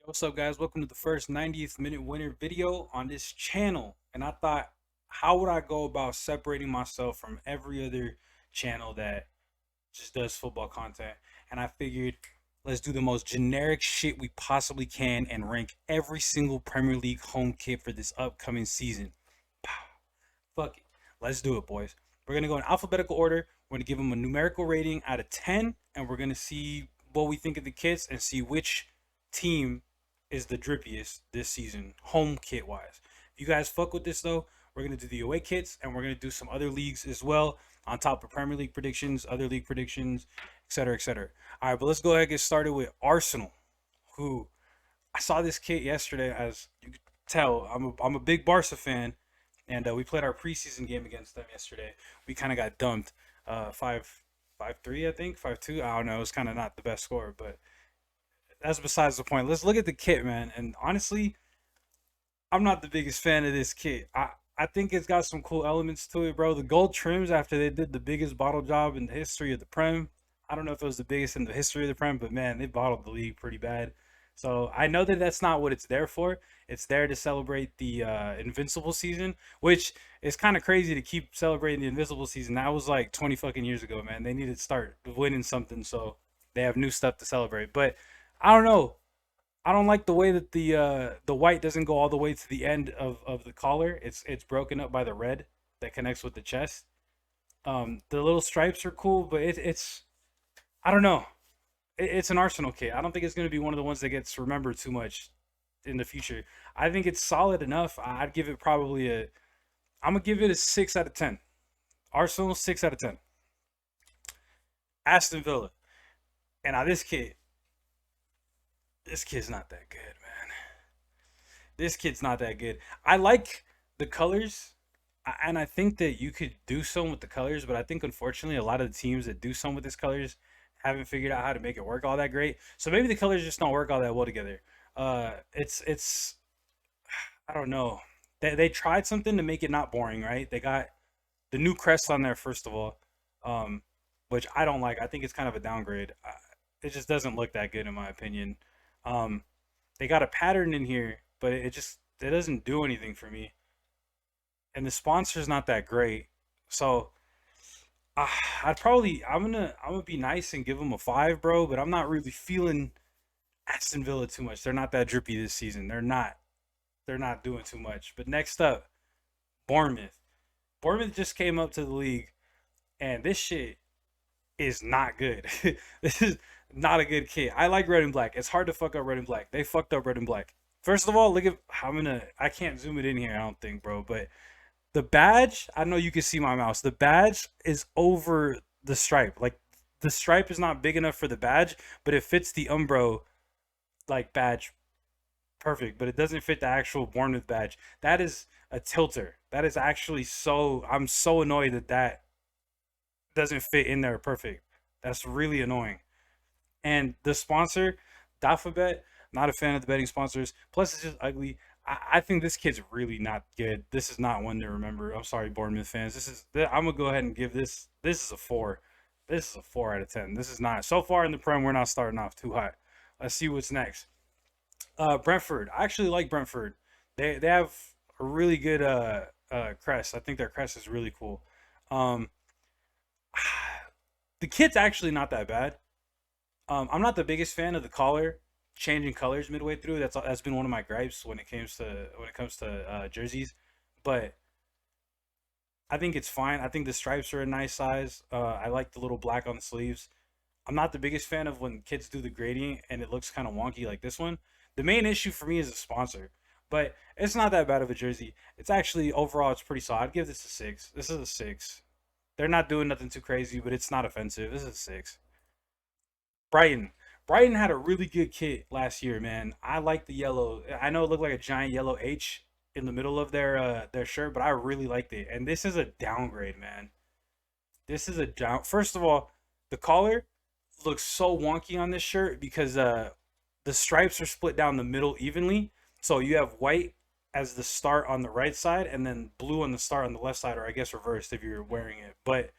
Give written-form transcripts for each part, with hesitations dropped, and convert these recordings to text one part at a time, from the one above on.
What's up, guys? Welcome to the first 90th minute winner video on this channel. And I thought, how would I go about separating myself from every other channel that just does football content? And I figured, let's do the most generic shit we possibly can and rank every single Premier League home kit for this upcoming season. Fuck it. Let's do it, boys. We're going to go in alphabetical order. We're going to give them a numerical rating out of 10, and we're going to see what we think of the kits and see which team is the drippiest this season, home kit wise. If you guys fuck with this, though, we're going to do the away kits, and we're going to do some other leagues as well on top of Premier League predictions, other league predictions, etc., etc. All right, but let's go ahead and get started with Arsenal, who I saw this kit yesterday. As you can tell, I'm a big Barca fan, and we played our preseason game against them yesterday. We kind of got dumped, 5-3, I think 5-2. I don't know. It was kind of not the best score, but that's besides the point. Let's look at the kit, man. And honestly, I'm not the biggest fan of this kit. I think it's got some cool elements to it, bro. The gold trims after they did the biggest bottle job in the history of the Prem. I don't know if it was the biggest in the history of the Prem, but man, they bottled the league pretty bad. So I know that that's not what it's there for. It's there to celebrate the Invincible season, which is kind of crazy to keep celebrating the Invincible season. That was like 20 fucking years ago, man. They need to start winning something so they have new stuff to celebrate. But I don't know. I don't like the way that the white doesn't go all the way to the end of the collar. It's broken up by the red that connects with the chest. The little stripes are cool, but it's I don't know. It's an Arsenal kit. I don't think it's going to be one of the ones that gets remembered too much in the future. I think it's solid enough. I'd give it probably a. I'm gonna give it a 6 out of 10. Arsenal 6 out of 10. Aston Villa, and now this kid's not that good, man. This kid's not that good. I like the colors, and I think that you could do some with the colors, but I think unfortunately a lot of the teams that do some with these colors haven't figured out how to make it work all that great. So maybe the colors just don't work all that well together. It's I don't know. They tried something to make it not boring, right? They got the new crest on there first of all, um, which I don't like. I think it's kind of a downgrade. It just doesn't look that good in my opinion. Um, they got a pattern in here, but it doesn't do anything for me. And the sponsor's not that great. So uh, I'm gonna be nice and give them a 5, bro. But I'm not really feeling Aston Villa too much. They're not that drippy this season. They're not doing too much. But next up, Bournemouth. Bournemouth just came up to the league, and this shit is not good. This is not a good kit. I like red and black. It's hard to fuck up red and black. They fucked up red and black. First of all, look at I can't zoom it in here, I don't think, bro, but the badge, I know you can see my mouse. The badge is over the stripe. Like the stripe is not big enough for the badge, but it fits the Umbro like badge perfect, but it doesn't fit the actual Bournemouth badge. That is a tilter. That is actually so I'm so annoyed that that doesn't fit in there perfect. That's really annoying. And the sponsor, Dafabet, not a fan of the betting sponsors. Plus, it's just ugly. I think this kid's really not good. This is not one to remember. I'm sorry, Bournemouth fans. I'm gonna go ahead and give this. This is a 4. This is a 4 out of 10. This is not so far in the Prem. We're not starting off too hot. Let's see what's next. Brentford. I actually like Brentford. They have a really good crest. I think their crest is really cool. Um, the kit's actually not that bad. I'm not the biggest fan of the collar changing colors midway through. That's been one of my gripes when it comes to jerseys, but I think it's fine. I think the stripes are a nice size. I like the little black on the sleeves. I'm not the biggest fan of when kids do the gradient and it looks kind of wonky like this one. The main issue for me is the sponsor, but it's not that bad of a jersey. It's actually overall it's pretty solid. I'd give this a 6. This is a 6. They're not doing nothing too crazy, but it's not offensive. This is a 6. Brighton. Brighton had a really good kit last year, man. I like the yellow. I know it looked like a giant yellow H in the middle of their shirt, but I really liked it. And this is a downgrade, man. This is a down. First of all, the collar looks so wonky on this shirt because the stripes are split down the middle evenly. So you have white as the start on the right side and then blue on the start on the left side, or I guess reversed if you're wearing it. But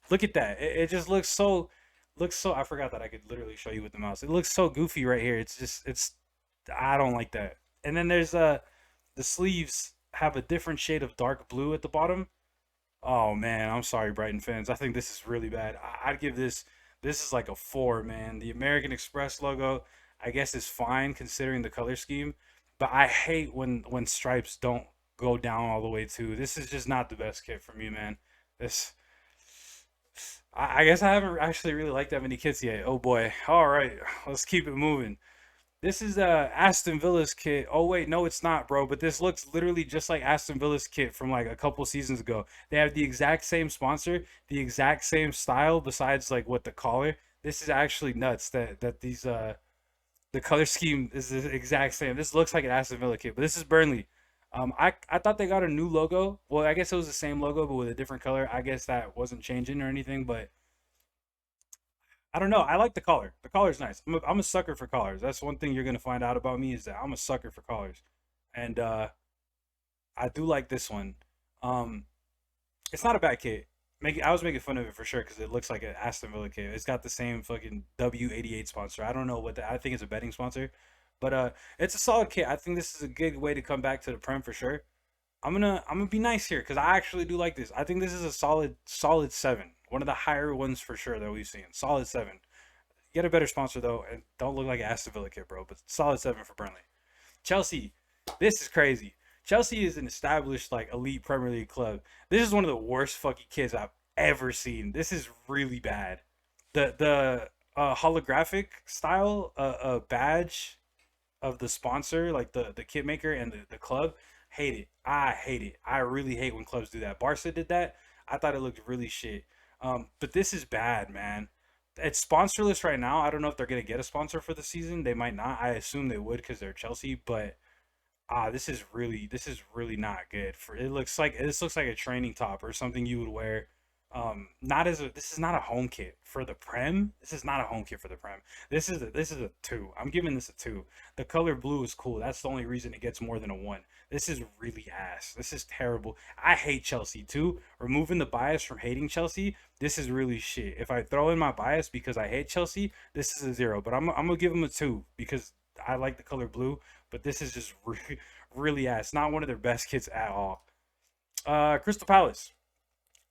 look at that. It just looks so I forgot that I could literally show you with the mouse. It looks so goofy right here. It's I don't like that. And then there's the sleeves have a different shade of dark blue at the bottom. Oh man, I'm sorry, Brighton fans. I think this is really bad. I'd give this. This is like a four, man. The American Express logo, I guess, is fine considering the color scheme, but I hate when stripes don't go down all the way too. This is just not the best kit for me, man. This. I guess I haven't actually really liked that many kits yet. Oh boy. All right, let's keep it moving. This is Aston Villa's kit. Oh wait, no, it's not, bro. But this looks literally just like Aston Villa's kit from like a couple seasons ago. They have the exact same sponsor, the exact same style, besides like what the collar. This is actually nuts that these the color scheme is the exact same. This looks like an Aston Villa kit, but this is Burnley. I thought they got a new logo. Well, I guess it was the same logo but with a different color. I guess that wasn't changing or anything, but I don't know. I like the collar. The collar's nice. I'm a sucker for collars. That's one thing you're gonna find out about me is that I'm a sucker for collars, and I do like this one. Um, it's not a bad kit. I was making fun of it for sure because it looks like an Aston Villa kit. It's got the same fucking W88 sponsor. I don't know what I think it's a betting sponsor, but it's a solid kit. I think this is a good way to come back to the Prem for sure. I'm gonna be nice here because I actually do like this. I think this is a solid seven. One of the higher ones for sure that we've seen. Solid seven. Get a better sponsor though, and don't look like an Aston Villa kid, bro. But solid seven for Burnley. Chelsea, this is crazy. Chelsea is an established like elite Premier League club. This is one of the worst fucking kids I've ever seen. This is really bad. The holographic style badge of the sponsor, like the kit maker and the club, hate it. I hate it. I really hate when clubs do that. Barca did that. I thought it looked really shit. But this is bad, man. It's sponsorless right now. I don't know if they're gonna get a sponsor for the season. They might not. I assume they would because they're Chelsea. But this is really not good. For it looks like this looks like a training top or something you would wear. Not as a this is not a home kit for the Prem. This is not a home kit for the Prem. This is a two. I'm giving this a two. The color blue is cool. That's the only reason it gets more than a one. This is really ass. This is terrible. I hate Chelsea too. Removing the bias from hating Chelsea, this is really shit. If I throw in my bias because I hate Chelsea, this is a zero. But I'm gonna give them a two because I like the color blue. But this is just really ass. Not one of their best kits at all. Crystal Palace.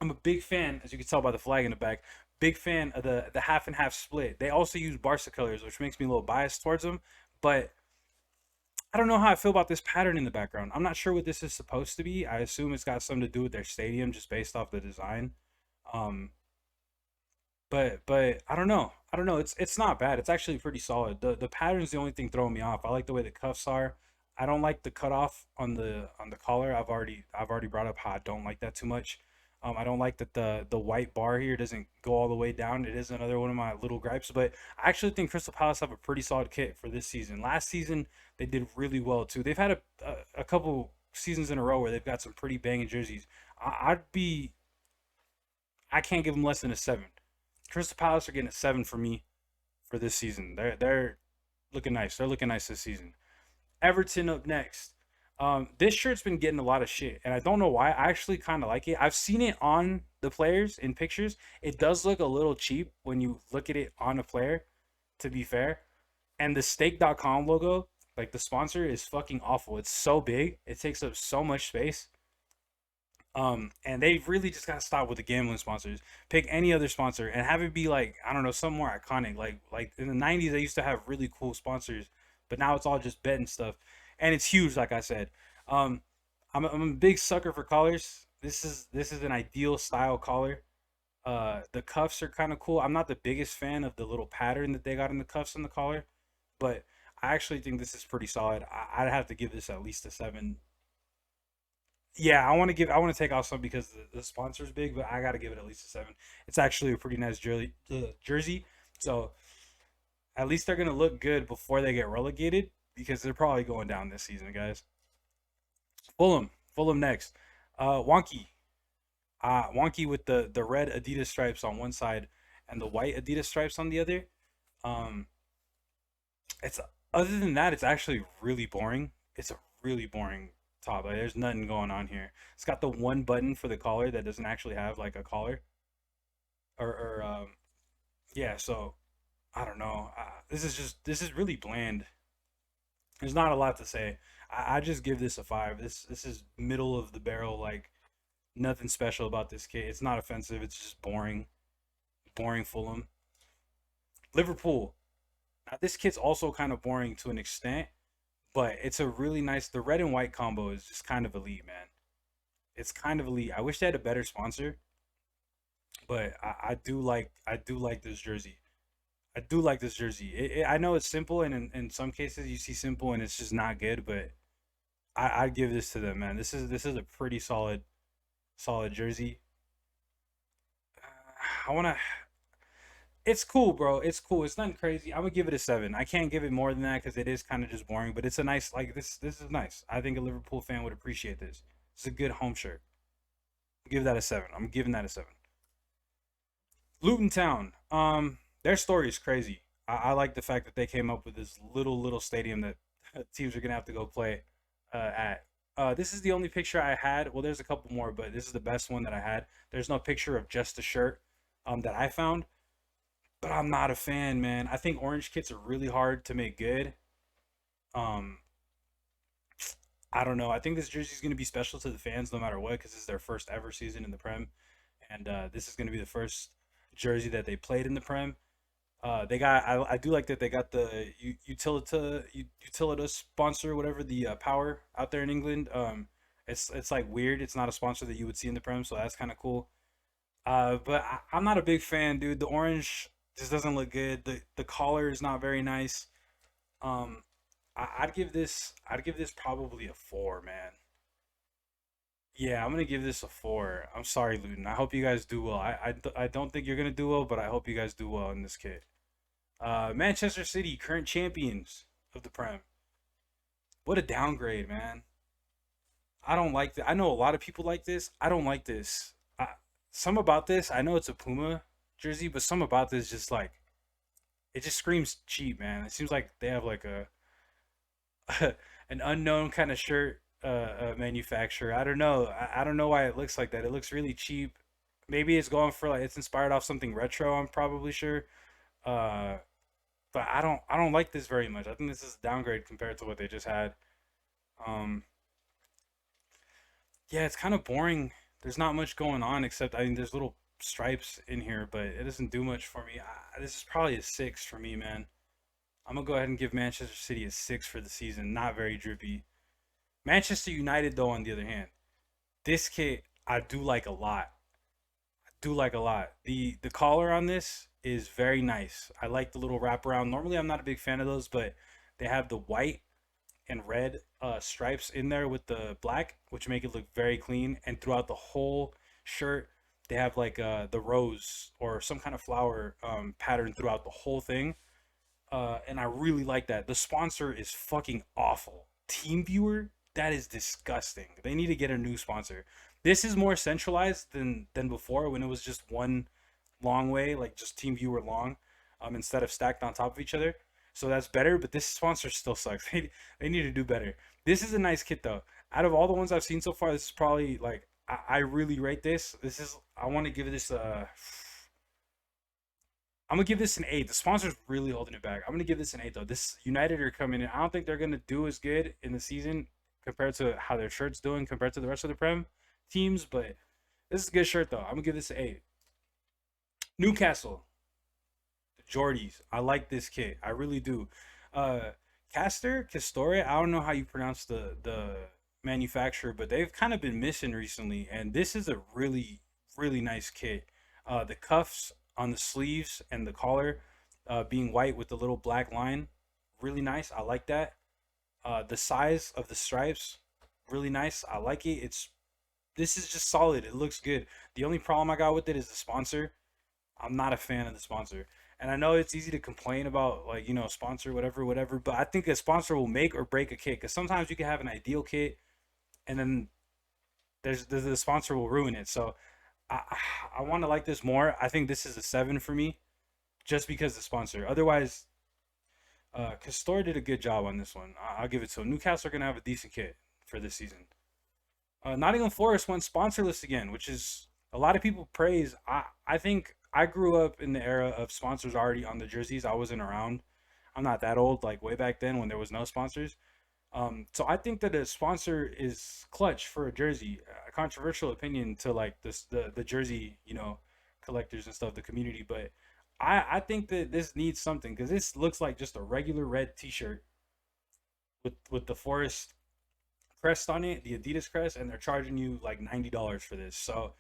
I'm a big fan, as you can tell by the flag in the back. Big fan of the half and half split. They also use Barca colors, which makes me a little biased towards them. But I don't know how I feel about this pattern in the background. I'm not sure what this is supposed to be. I assume it's got something to do with their stadium, just based off the design. Um, but I don't know. I don't know. It's not bad. It's actually pretty solid. The pattern's the only thing throwing me off. I like the way the cuffs are. I don't like the cutoff on the collar. I've already brought up how I don't like that too much. I don't like that the white bar here doesn't go all the way down. It is another one of my little gripes, but I actually think Crystal Palace have a pretty solid kit for this season. Last season they did really well too. They've had a couple seasons in a row where they've got some pretty banging jerseys. I'd be I can't give them less than a seven. Crystal Palace are getting a seven for me for this season. They're looking nice. They're looking nice this season. Everton up next. This shirt's been getting a lot of shit, and I don't know why. I actually kind of like it. I've seen it on the players in pictures. It does look a little cheap when you look at it on a player, to be fair. And the stake.com logo, like the sponsor, is fucking awful. It's so big, it takes up so much space. And they really just gotta stop with the gambling sponsors. Pick any other sponsor and have it be like I don't know, some more iconic. Like in the '90s, they used to have really cool sponsors, but now it's all just betting stuff, and it's huge. Like I said, um, I'm a big sucker for collars. This is an ideal style collar. The cuffs are kind of cool. I'm not the biggest fan of the little pattern that they got in the cuffs and the collar, but I actually think this is pretty solid. I'd have to give this at least a seven. Yeah, I want to take off some because the sponsor's big, but I got to give it at least a seven. It's actually a pretty nice jersey. So at least they're gonna look good before they get relegated because they're probably going down this season, guys. Fulham next. Wonky, Wonky with the red Adidas stripes on one side and the white Adidas stripes on the other. Um, it's other than that, it's actually really boring. It's a really boring top. Like, there's nothing going on here. It's got the one button for the collar that doesn't actually have like a collar or yeah. So I don't know. This is really bland. There's not a lot to say. I just give this a five. This is middle of the barrel. Like nothing special about this kit. It's not offensive. It's just boring. Boring Fulham. Liverpool. Now this kit's also kind of boring to an extent, but it's a really nice. The red and white combo is just kind of elite, man. It's kind of elite. I wish they had a better sponsor, but I do like this jersey. I do like this jersey. I know it's simple, and in some cases you see simple and it's just not good, but I'd give this to them, man. This is a pretty solid jersey. I wanna. It's cool, bro. It's cool. It's nothing crazy. I'm gonna give it a seven. I can't give it more than that because it is kind of just boring. But it's a nice, like this is nice. I think a Liverpool fan would appreciate this. It's a good home shirt. Give that a seven. I'm giving that a seven. Luton Town. Their story is crazy. I like the fact that they came up with this little stadium that teams are gonna have to go play at. This is the only picture I had. Well, there's a couple more, but this is the best one that I had. There's no picture of just the shirt that I found, but I'm not a fan, man. I think orange kits are really hard to make good. Um, I don't know. I think this jersey is gonna be special to the fans no matter what because it's their first ever season in the Prem, and this is gonna be the first jersey that they played in the Prem. They got. I do like that they got the Utilita sponsor, whatever the power out there in England. It's like weird. It's not a sponsor that you would see in the Prem, so that's kind of cool. But I'm not a big fan, dude. The orange just doesn't look good. The collar is not very nice. Um, I'd give this probably a four, man. Yeah, I'm gonna give this a four. I'm sorry, Luton. I hope you guys do well. I don't think you're gonna do well, but I hope you guys do well in this kit. Manchester City, current champions of the Prem. What a downgrade, man. I don't like that. I know a lot of people like this. I don't like this. Some about this, I know it's a Puma jersey, but some about this just like it just screams cheap, man. It seems like they have like a an unknown kind of shirt manufacturer. I don't know. I don't know why it looks like that. It looks really cheap. Maybe it's going for like it's inspired off something retro. I'm probably sure. Uh, but I don't like this very much. I think this is a downgrade compared to what they just had. Um, yeah, it's kind of boring. There's not much going on except I mean there's little stripes in here, but it doesn't do much for me. This is probably a six for me, man. I'm gonna go ahead and give Manchester City a six for the season. Not very drippy. Manchester United, though, on the other hand, this kit I do like a lot. I do like a lot. The collar on this is very nice. I like the little wraparound. Normally, I'm not a big fan of those, but they have the white and red stripes in there with the black, which make it look very clean. And throughout the whole shirt, they have like the rose or some kind of flower pattern throughout the whole thing. And I really like that. The sponsor is fucking awful. TeamViewer, that is disgusting. They need to get a new sponsor. This is more centralized than before when it was just one long way, like just TeamViewer long, instead of stacked on top of each other. So that's better, but this sponsor still sucks. They need to do better. This is a nice kit though. Out of all the ones I've seen so far, this is probably like I really rate this. This is I want to give this a I'm gonna give this an eight. The sponsor's really holding it back. I'm gonna give this an eight though. This United are coming in. I don't think they're gonna do as good in the season compared to how their shirt's doing compared to the rest of the Prem teams, but this is a good shirt though. I'm gonna give this an eight. Newcastle, the Geordies. I like this kit. I really do. Uh Castore. I don't know how you pronounce the manufacturer, but they've kind of been missing recently, and this is a really nice kit. The cuffs on the sleeves and the collar being white with the little black line, really nice. I like that. The size of the stripes, really nice. I like it. It's This is just solid. It looks good. The only problem I got with it is the sponsor. I'm not a fan of the sponsor. And I know it's easy to complain about like, sponsor, whatever, but I think a sponsor will make or break a kit because sometimes you can have an ideal kit and then the sponsor will ruin it. So I I want to like this more. I think this is a seven for me just because the sponsor. Otherwise, Castore did a good job on this one. I'll give it to him. Newcastle are gonna have a decent kit for this season. Nottingham Forest went sponsorless again, which is a lot of people praise. I think I grew up in the era of sponsors already on the jerseys. I wasn't around. I'm not that old, like way back then when there was no sponsors. So I think that a sponsor is clutch for a jersey. A controversial opinion to like this the jersey, collectors and stuff, the community, but I think that this needs something because this looks like just a regular red T-shirt with the Forest crest on it, the Adidas crest, and they're charging you like $90 for this. So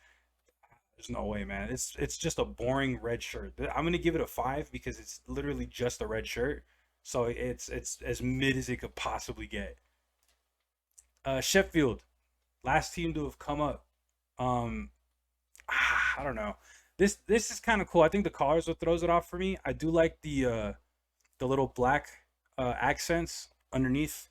there's no way, man. It's just a boring red shirt. I'm gonna give it a 5 because it's literally just a red shirt. So it's as mid as it could possibly get. Sheffield, last team to have come up. Um, I don't know. This is kind of cool. I think the colors what throws it off for me. I do like the little black accents underneath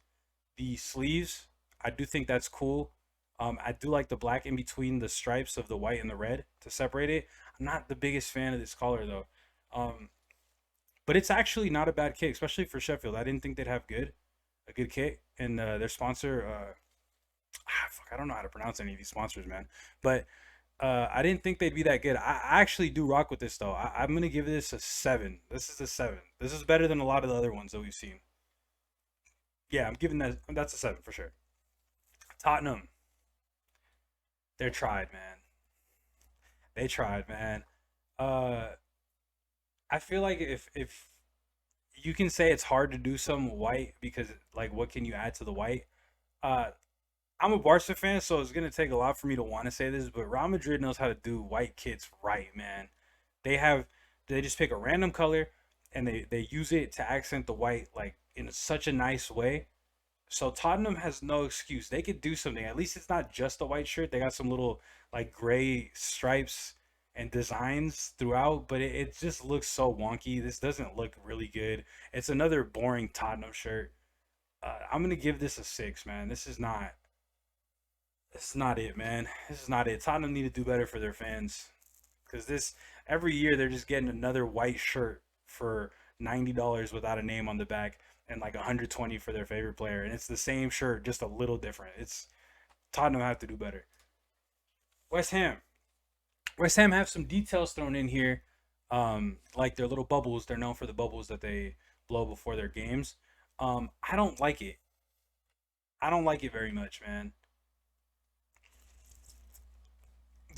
the sleeves. I do think that's cool. I do like the black in between the stripes of the white and the red to separate it. I'm not the biggest fan of this color though. Um, but it's actually not a bad kit, especially for Sheffield. I didn't think they'd have a good kit, and their sponsor. Fuck, I don't know how to pronounce any of these sponsors, man. But I didn't think they'd be that good. I actually do rock with this though. I'm gonna give this a 7. This is a 7. This is better than a lot of the other ones that we've seen. Yeah, I'm giving that's a 7 for sure. Tottenham, they're tried, man. They tried, man. Uh, I feel like if you can say it's hard to do some white because like what can you add to the white? Uh, I'm a Barca fan, so it's gonna take a lot for me to want to say this, but Real Madrid knows how to do white kits right, man. They have they just pick a random color and they use it to accent the white like in such a nice way. So Tottenham has no excuse. They could do something. At least it's not just a white shirt. They got some little like gray stripes and designs throughout, but it just looks so wonky. This doesn't look really good. It's another boring Tottenham shirt. I'm gonna give this a 6, man. This is not it, man. This is not it. Tottenham need to do better for their fans because this every year they're just getting another white shirt for $90 without a name on the back and like 120 for their favorite player, and it's the same shirt, just a little different. It's Tottenham have to do better. West Ham, West Ham have some details thrown in here, like their little bubbles. They're known for the bubbles that they blow before their games. I don't like it. I don't like it very much, man.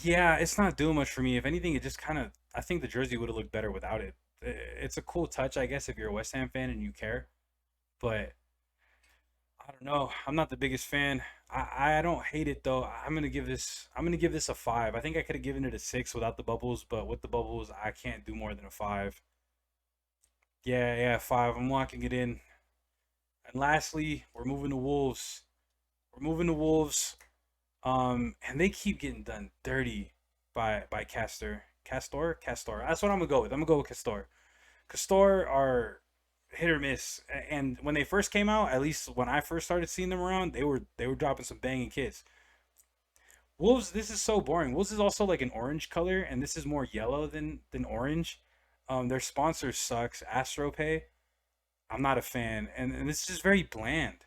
Yeah, it's not doing much for me. If anything, it just kind of. I think the jersey would have looked better without it. It's a cool touch, I guess, if you're a West Ham fan and you care. But I don't know. I'm not the biggest fan. I don't hate it though. I'm gonna give this a 5. I think I could have given it a 6 without the bubbles, but with the bubbles, I can't do more than a 5. Yeah, yeah, 5. I'm locking it in. And lastly, we're moving to Wolves. We're moving to Wolves. And they keep getting done dirty by Castor. That's what I'm gonna go with. I'm gonna go with Castor. Castor are hit or miss, and when they first came out, at least when I first started seeing them around, they were dropping some banging kits. Wolves, this is so boring. Wolves is also like an orange color, and this is more yellow than orange. Their sponsor sucks. AstroPay. I'm not a fan, and this is just very bland.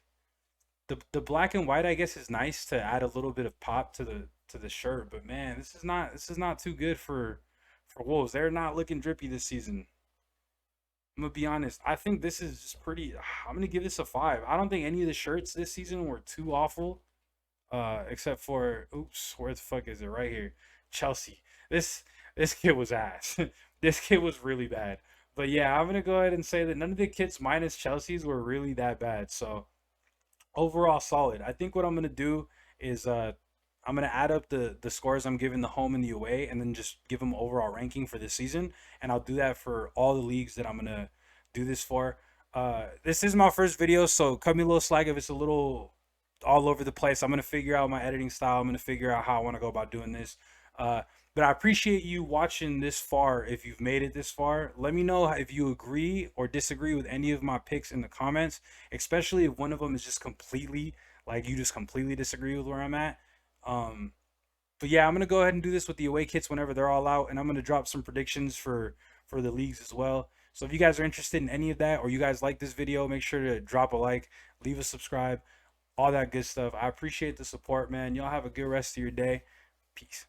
The black and white I guess is nice to add a little bit of pop to the shirt, but man, this is not too good for Wolves. They're not looking drippy this season. I'm gonna be honest. I think this is just pretty. I'm gonna give this a 5. I don't think any of the shirts this season were too awful, except for oops, where the fuck is it? Right here, Chelsea. This kid was ass. This kid was really bad. But yeah, I'm gonna go ahead and say that none of the kits minus Chelsea's were really that bad. So overall solid. I think what I'm gonna do is I'm gonna add up the scores I'm giving the home and the away, and then just give them overall ranking for this season. And I'll do that for all the leagues that I'm gonna do this for. This is my first video, so cut me a little slack if it's a little all over the place. I'm gonna figure out my editing style. I'm gonna figure out how I want to go about doing this. Uh, but I appreciate you watching this far. If you've made it this far, let me know if you agree or disagree with any of my picks in the comments, especially if one of them is just completely like you just completely disagree with where I'm at. Um, but yeah, I'm gonna go ahead and do this with the away kits whenever they're all out, and I'm gonna drop some predictions for the leagues as well. So if you guys are interested in any of that, or you guys like this video, make sure to drop a like, leave a subscribe, all that good stuff. I appreciate the support, man. Y'all have a good rest of your day. Peace.